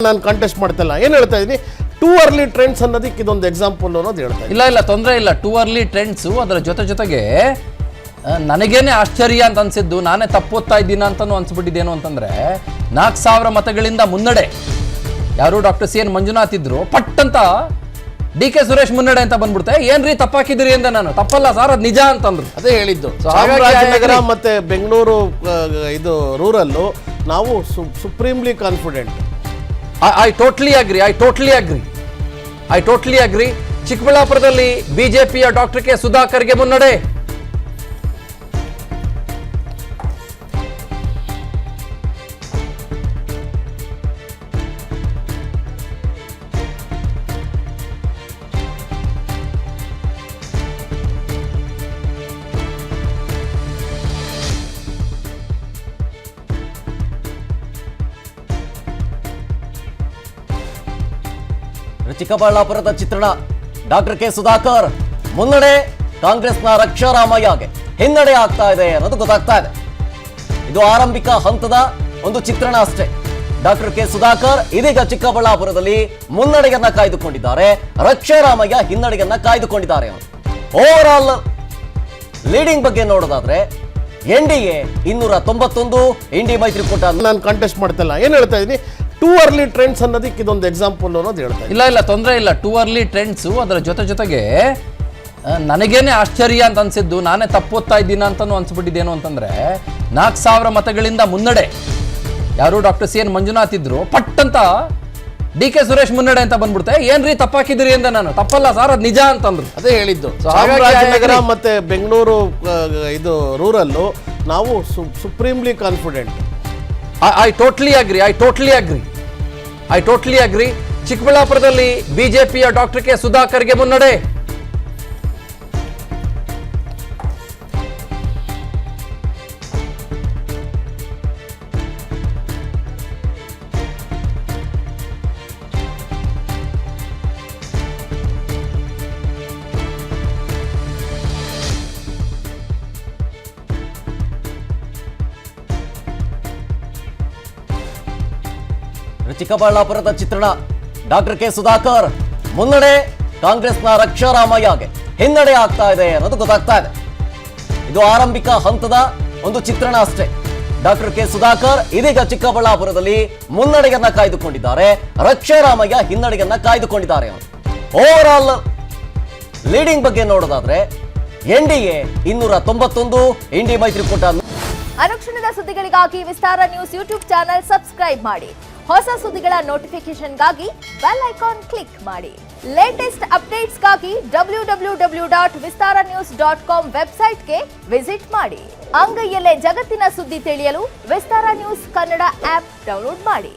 ನಾನು ಕಂಟೆಸ್ಟ್ ಮಾಡ್ತಿಲ್ಲ. ಏನು ಹೇಳ್ತಾ ಇದ್ದೀನಿ, ಟೂ ಅರ್ಲಿ ಟ್ರೆಂಡ್ಸ್ ಅನ್ನೋದಕ್ಕೆ ಇದೊಂದು ಎಕ್ಸಾಂಪಲ್ ಅನ್ನೋದು ಹೇಳ್ತಾ ಇದ್ದೀನಿ. ಇಲ್ಲ ತೊಂದರೆ ಇಲ್ಲ. ಟೂ ಅರ್ಲಿ ಟ್ರೆಂಡ್ಸು ಅದರ ಜೊತೆಗೆ ನನಗೇನೆ ಆಶ್ಚರ್ಯ ಅಂತ ಅನ್ಸಿದ್ದು, ನಾನೇ ತಪ್ಪೋತ್ತಾ ಇದ್ದೀನ ಅಂತಲೂ ಅನ್ಸ್ಬಿಟ್ಟಿದ್ದೇನು ಅಂತಂದ್ರೆ 4,000 ಮತಗಳಿಂದ ಮುನ್ನಡೆ ಯಾರು ಡಾಕ್ಟರ್ ಸಿ ಎನ್ ಮಂಜುನಾಥ್ ಇದ್ರು, ಪಟ್ ಅಂತ DK ಸುರೇಶ್ ಮುನ್ನಡೆ ಅಂತ ಬಂದ್ಬಿಡ್ತೆ. ಏನ್ರಿ ತಪ್ಪಾಕಿದ್ರಿ ಅಂತ. ನಾನು ತಪ್ಪಲ್ಲ ಸರ್, ಅದು ನಿಜ ಅಂತಂದ್ರು. ಅದೇ ಹೇಳಿದ್ದು. ಚಾಮರಾಜನಗರ ಮತ್ತೆ ಬೆಂಗಳೂರು ಇದು ರೂರಲ್ಲು ನಾವು ಸುಪ್ರೀಂಲಿ ಕಾನ್ಫಿಡೆಂಟ್. I totally agri. ಚಿಕ್ಕಬಳ್ಳಾಪುರದಲ್ಲಿ ಬಿಜೆಪಿಯ ಡಾಕ್ಟರ್ ಕೆ ಸುಧಾಕರ್ಗೆ ಮುನ್ನಡೆ. ಚಿಕ್ಕಬಳ್ಳಾಪುರದ ಚಿತ್ರಣ. ಡಾಕ್ಟರ್ ಕೆ ಸುಧಾಕರ್ ಮುನ್ನಡೆ, ಕಾಂಗ್ರೆಸ್ನ ರಕ್ಷಾರಾಮಯ್ಯಗೆ ಹಿನ್ನಡೆ ಆಗ್ತಾ ಇದೆ ಅನ್ನೋದು ಗೊತ್ತಾಗ್ತಾ ಇದೆ. ಇದು ಆರಂಭಿಕ ಹಂತದ ಒಂದು ಚಿತ್ರಣ ಅಷ್ಟೇ. ಡಾಕ್ಟರ್ ಕೆ ಸುಧಾಕರ್ ಇದೀಗ ಚಿಕ್ಕಬಳ್ಳಾಪುರದಲ್ಲಿ ಮುನ್ನಡೆಯನ್ನ ಕಾಯ್ದುಕೊಂಡಿದ್ದಾರೆ, ರಕ್ಷಾರಾಮಯ್ಯ ಹಿನ್ನಡೆಯನ್ನ ಕಾಯ್ದುಕೊಂಡಿದ್ದಾರೆ. ಓವರ್ ಆಲ್ ಲೀಡಿಂಗ್ ಬಗ್ಗೆ ನೋಡೋದಾದ್ರೆ NDA 291, ಇಂಡಿ ಮೈತ್ರಿಕೂಟ. ನಾನು ಕಂಟೆಸ್ಟ್ ಮಾಡ್ತಿಲ್ಲ. ಏನು ಹೇಳ್ತಾ ಇದ್ದೀನಿ, ಟೂ ಅರ್ಲಿ ಟ್ರೆಂಡ್ಸ್ ಅನ್ನೋದಕ್ಕೆ ಇದೊಂದು ಎಕ್ಸಾಂಪಲ್ ಅನ್ನೋದು ಹೇಳ್ತಾ ಇದ್ದೀನಿ. ಇಲ್ಲ ತೊಂದರೆ ಇಲ್ಲ. ಟೂ ಅರ್ಲಿ ಟ್ರೆಂಡ್ಸು ಅದರ ಜೊತೆಗೆ ನನಗೇನೆ ಆಶ್ಚರ್ಯ ಅಂತ ಅನ್ಸಿದ್ದು, ನಾನೇ ತಪ್ಪೋತ್ತಾ ಇದ್ದೀನ ಅಂತಲೂ ಅನ್ಸ್ಬಿಟ್ಟಿದ್ದೇನು ಅಂತಂದ್ರೆ 4,000 ಮತಗಳಿಂದ ಮುನ್ನಡೆ ಯಾರು ಡಾಕ್ಟರ್ ಸಿ ಎನ್ ಮಂಜುನಾಥ್ ಇದ್ರು, ಪಟ್ ಅಂತ DK ಸುರೇಶ್ ಮುನ್ನಡೆ ಅಂತ ಬಂದ್ಬಿಡ್ತೆ. ಏನ್ರಿ ತಪ್ಪಾಕಿದ್ರಿ ಅಂತ. ನಾನು ತಪ್ಪಲ್ಲ ಸರ್, ಅದು ನಿಜ ಅಂತಂದ್ರು. ಅದೇ ಹೇಳಿದ್ದು. ಚಾಮರಾಜನಗರ ಮತ್ತೆ ಬೆಂಗಳೂರು ಇದು ರೂರಲ್ಲು ನಾವು ಸುಪ್ರೀಂಲಿ ಕಾನ್ಫಿಡೆಂಟ್. I totally agri. ಚಿಕ್ಕಬಳ್ಳಾಪುರದಲ್ಲಿ ಬಿಜೆಪಿಯ ಡಾಕ್ಟರ್ ಕೆ ಸುಧಾಕರ್ಗೆ ಮುನ್ನಡೆ. ಚಿಕ್ಕಬಳ್ಳಾಪುರದ ಚಿತ್ರಣ. ಡಾಕ್ಟರ್ ಕೆ ಸುಧಾಕರ್ ಮುನ್ನಡೆ, ಕಾಂಗ್ರೆಸ್ನ ರಕ್ಷಾರಾಮಯ್ಯಗೆ ಹಿನ್ನಡೆ ಆಗ್ತಾ ಇದೆ ಅನ್ನೋದು ಗೊತ್ತಾಗ್ತಾ ಇದೆ. ಇದು ಆರಂಭಿಕ ಹಂತದ ಒಂದು ಚಿತ್ರಣ ಅಷ್ಟೇ. ಡಾಕ್ಟರ್ ಕೆ ಸುಧಾಕರ್ ಇದೀಗ ಚಿಕ್ಕಬಳ್ಳಾಪುರದಲ್ಲಿ ಮುನ್ನಡೆಯನ್ನ ಕಾಯ್ದುಕೊಂಡಿದ್ದಾರೆ, ರಕ್ಷಾರಾಮಯ್ಯ ಹಿನ್ನಡೆಯನ್ನ ಕಾಯ್ದುಕೊಂಡಿದ್ದಾರೆ. ಓವರ್ ಆಲ್ ಲೀಡಿಂಗ್ ಬಗ್ಗೆ ನೋಡೋದಾದ್ರೆ NDA 291, ಇಂಡಿ ಮೈತ್ರಿಕೂಟ. ಅನುಕ್ಷಣದ ಸುದ್ದಿಗಳಿಗಾಗಿ ವಿಸ್ತಾರ ನ್ಯೂಸ್ ಯೂಟ್ಯೂಬ್ ಚಾನೆಲ್ ಸಬ್ಸ್ಕ್ರೈಬ್ ಮಾಡಿ. ಹೊಸ ಸುದ್ದಿಗಳ ನೋಟಿಫಿಕೇಶನ್ಗಾಗಿ ಬೆಲ್ ಐಕಾನ್ ಕ್ಲಿಕ್ ಮಾಡಿ. ಲೇಟೆಸ್ಟ್ ಅಪ್ಡೇಟ್ಸ್ಗಾಗಿ www.vistaranews.com ವೆಬ್ಸೈಟ್ಗೆ ವಿಸಿಟ್ ಮಾಡಿ. ಅಂಗೈಯಲ್ಲೇ ಜಗತ್ತಿನ ಸುದ್ದಿ ತಿಳಿಯಲು ವಿಸ್ತಾರ ನ್ಯೂಸ್ ಕನ್ನಡ ಆಪ್ ಡೌನ್ಲೋಡ್ ಮಾಡಿ.